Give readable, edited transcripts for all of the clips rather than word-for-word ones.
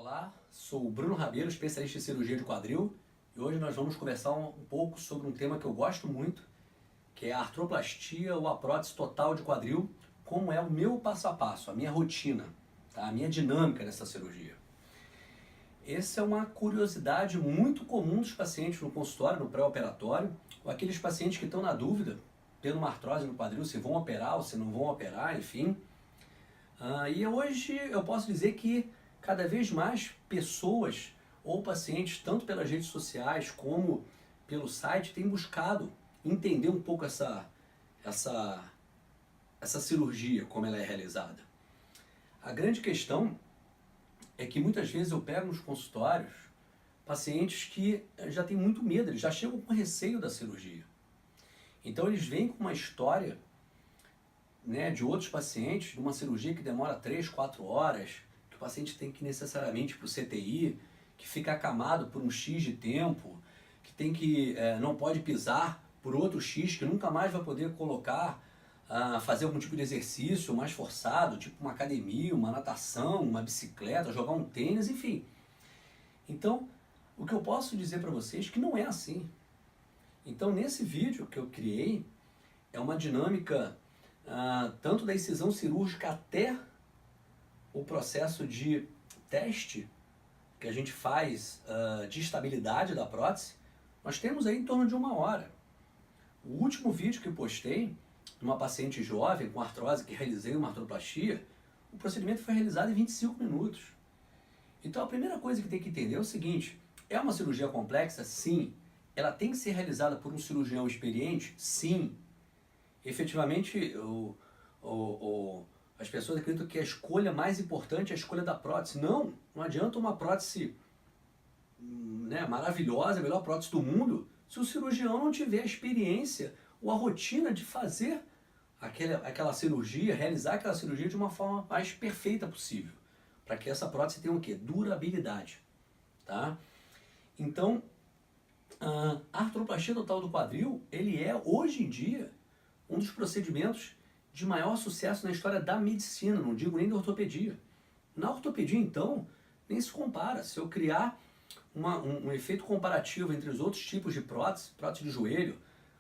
Olá, sou o Bruno Rabelo, especialista em cirurgia de quadril, e hoje nós vamos conversar um pouco sobre um tema que eu gosto muito, que é a artroplastia ou a prótese total de quadril, como é o meu passo a passo, a minha rotina, tá? A minha dinâmica nessa cirurgia. Essa é uma curiosidade muito comum dos pacientes no consultório, no pré-operatório, ou aqueles pacientes que estão na dúvida, tendo uma artrose no quadril, se vão operar ou se não vão operar, enfim. E hoje eu posso dizer que cada vez mais pessoas ou pacientes, tanto pelas redes sociais como pelo site, têm buscado entender um pouco essa cirurgia, como ela é realizada. A grande questão é que muitas vezes eu pego nos consultórios pacientes que já têm muito medo, eles já chegam com receio da cirurgia. Então eles vêm com uma história, né, de outros pacientes, de uma cirurgia que demora 3, 4 horas, que o paciente tem que necessariamente ir para o CTI, que fica acamado por um X de tempo, que tem que não pode pisar por outro X, que nunca mais vai poder colocar, fazer algum tipo de exercício mais forçado, tipo uma academia, uma natação, uma bicicleta, jogar um tênis, enfim. Então, o que eu posso dizer para vocês é que não é assim. Então, nesse vídeo que eu criei, é uma dinâmica tanto da incisão cirúrgica até o processo de teste que a gente faz de estabilidade da prótese. Nós temos aí em torno de 1 hora. O último vídeo que eu postei, de uma paciente jovem com artrose que realizei uma artroplastia, o procedimento foi realizado em 25 minutos. Então a primeira coisa que tem que entender é o seguinte: é uma cirurgia complexa? Sim. Ela tem que ser realizada por um cirurgião experiente? Sim. Efetivamente, as pessoas acreditam que a escolha mais importante é a escolha da prótese. Não adianta uma prótese maravilhosa, a melhor prótese do mundo, se o cirurgião não tiver a experiência ou a rotina de fazer aquela cirurgia, realizar aquela cirurgia de uma forma mais perfeita possível, para que essa prótese tenha o quê? Durabilidade. Tá? Então, a artroplastia total do quadril, ele é, hoje em dia, um dos procedimentos de maior sucesso na história da medicina, não digo nem da ortopedia. Na ortopedia, então, nem se compara. Se eu criar um efeito comparativo entre os outros tipos de prótese, prótese de joelho,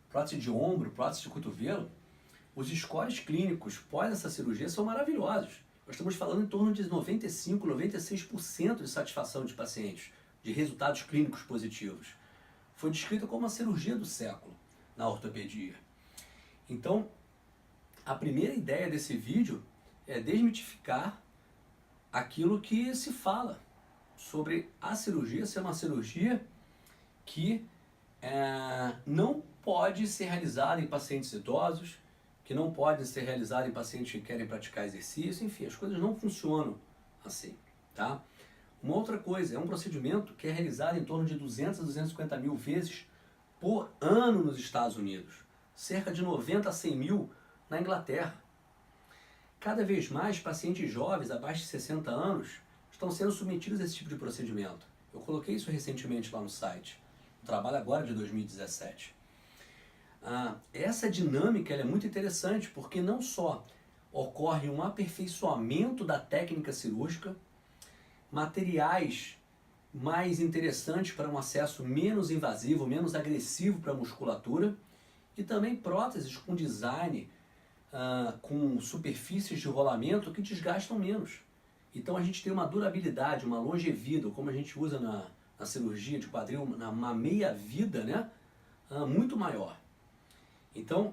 prótese de ombro, prótese de cotovelo, os scores clínicos pós essa cirurgia são maravilhosos. Nós estamos falando em torno de 95%, 96% de satisfação de pacientes, de resultados clínicos positivos. Foi descrita como a cirurgia do século na ortopedia. Então, a primeira ideia desse vídeo é desmitificar aquilo que se fala sobre a cirurgia ser uma cirurgia que não pode ser realizada em pacientes idosos, que não pode ser realizada em pacientes que querem praticar exercício, enfim, as coisas não funcionam assim, tá? Uma outra coisa, é um procedimento que é realizado em torno de 200 a 250 mil vezes por ano nos Estados Unidos, cerca de 90 a 100 mil na Inglaterra. Cada vez mais pacientes jovens abaixo de 60 anos estão sendo submetidos a esse tipo de procedimento. Eu coloquei isso recentemente lá no site, o trabalho agora de 2017. Essa dinâmica ela é muito interessante porque não só ocorre um aperfeiçoamento da técnica cirúrgica, materiais mais interessantes para um acesso menos invasivo, menos agressivo para a musculatura, e também próteses com design, com superfícies de rolamento que desgastam menos. Então a gente tem uma durabilidade, uma longevida, como a gente usa na cirurgia de quadril, uma meia-vida, né, muito maior. Então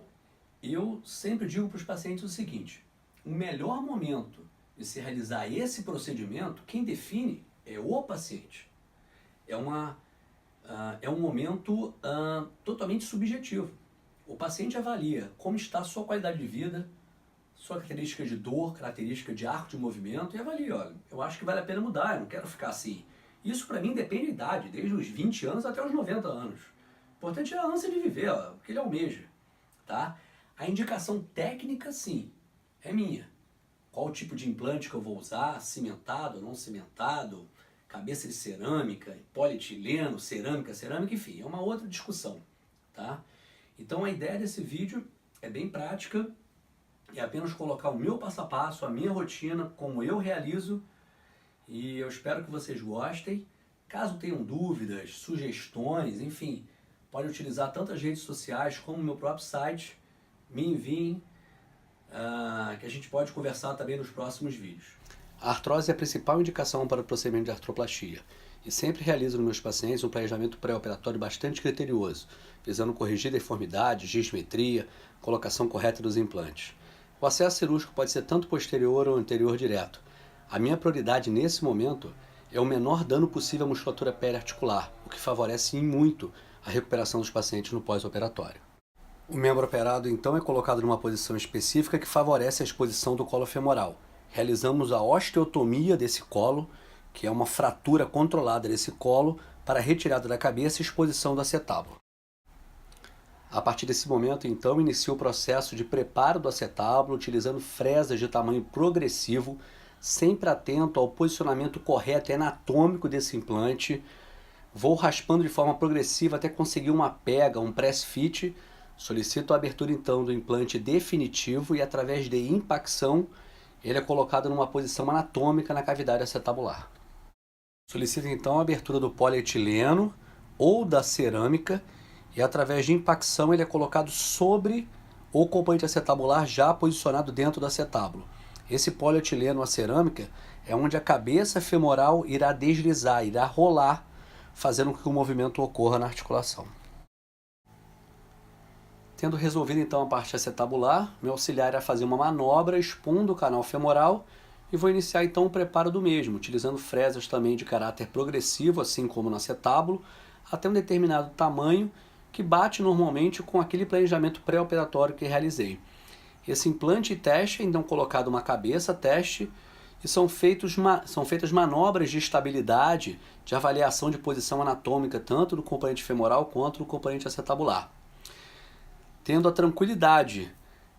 eu sempre digo para os pacientes o seguinte: o melhor momento de se realizar esse procedimento, quem define é o paciente. É um momento totalmente subjetivo. O paciente avalia como está a sua qualidade de vida, sua característica de dor, característica de arco de movimento, e avalia: olha, eu acho que vale a pena mudar, eu não quero ficar assim. Isso para mim depende da idade, desde os 20 anos até os 90 anos. O importante é a ânsia de viver, ó, o que ele almeja. Tá? A indicação técnica, sim, é minha. Qual o tipo de implante que eu vou usar, cimentado ou não cimentado, cabeça de cerâmica, polietileno, cerâmica, enfim, é uma outra discussão. Tá? Então a ideia desse vídeo é bem prática, é apenas colocar o meu passo a passo, a minha rotina, como eu realizo, E eu espero que vocês gostem. Caso tenham dúvidas, sugestões, enfim, pode utilizar tanto as redes sociais como o meu próprio site. Me enviem, que a gente pode conversar também nos próximos vídeos. A artrose é a principal indicação para o procedimento de artroplastia e sempre realizo nos meus pacientes um planejamento pré-operatório bastante criterioso, visando corrigir deformidades, dismetria, colocação correta dos implantes. O acesso cirúrgico pode ser tanto posterior ou anterior direto. A minha prioridade nesse momento é o menor dano possível à musculatura periarticular, o que favorece em muito a recuperação dos pacientes no pós-operatório. O membro operado então é colocado numa posição específica que favorece a exposição do colo femoral. Realizamos a osteotomia desse colo, que é uma fratura controlada desse colo, para a retirada da cabeça e exposição do acetábulo. A partir desse momento, então, inicia o processo de preparo do acetábulo, utilizando fresas de tamanho progressivo, sempre atento ao posicionamento correto e anatômico desse implante. Vou raspando de forma progressiva até conseguir uma pega, um press fit. Solicito a abertura, então, do implante definitivo e, através de impacção, ele é colocado numa posição anatômica na cavidade acetabular. Solicito então a abertura do polietileno ou da cerâmica e através de impacção ele é colocado sobre o componente acetabular já posicionado dentro do acetábulo. Esse polietileno ou a cerâmica é onde a cabeça femoral irá deslizar, irá rolar, fazendo com que o movimento ocorra na articulação. Tendo resolvido então a parte acetabular, meu auxiliar irá fazer uma manobra expondo o canal femoral e vou iniciar então o preparo do mesmo, utilizando fresas também de caráter progressivo, assim como no acetábulo, até um determinado tamanho que bate normalmente com aquele planejamento pré-operatório que realizei. Esse implante teste é então colocado uma cabeça teste e são feitas manobras de estabilidade, de avaliação de posição anatômica, tanto do componente femoral quanto do componente acetabular. Tendo a tranquilidade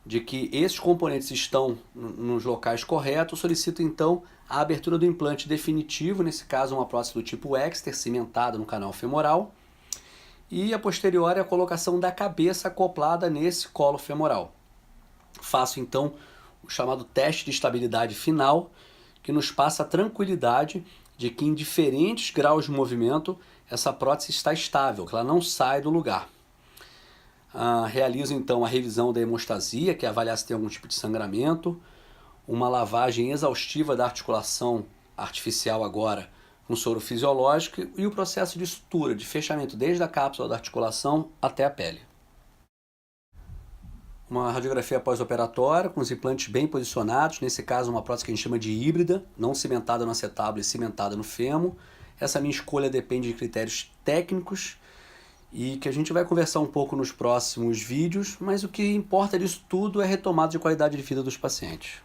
de que esses componentes estão nos locais corretos, solicito então a abertura do implante definitivo, nesse caso uma prótese do tipo Exter, cimentada no canal femoral, e a posterior é a colocação da cabeça acoplada nesse colo femoral. Faço então o chamado teste de estabilidade final, que nos passa a tranquilidade de que em diferentes graus de movimento essa prótese está estável, que ela não sai do lugar. Realizo então a revisão da hemostasia, que é avaliar se tem algum tipo de sangramento, uma lavagem exaustiva da articulação artificial agora com soro fisiológico e o processo de sutura, de fechamento desde a cápsula da articulação até a pele. Uma radiografia pós-operatória com os implantes bem posicionados, nesse caso uma prótese que a gente chama de híbrida, não cimentada no acetábulo e cimentada no fêmur. Essa minha escolha depende de critérios técnicos e que a gente vai conversar um pouco nos próximos vídeos, mas o que importa disso tudo é a retomada de qualidade de vida dos pacientes.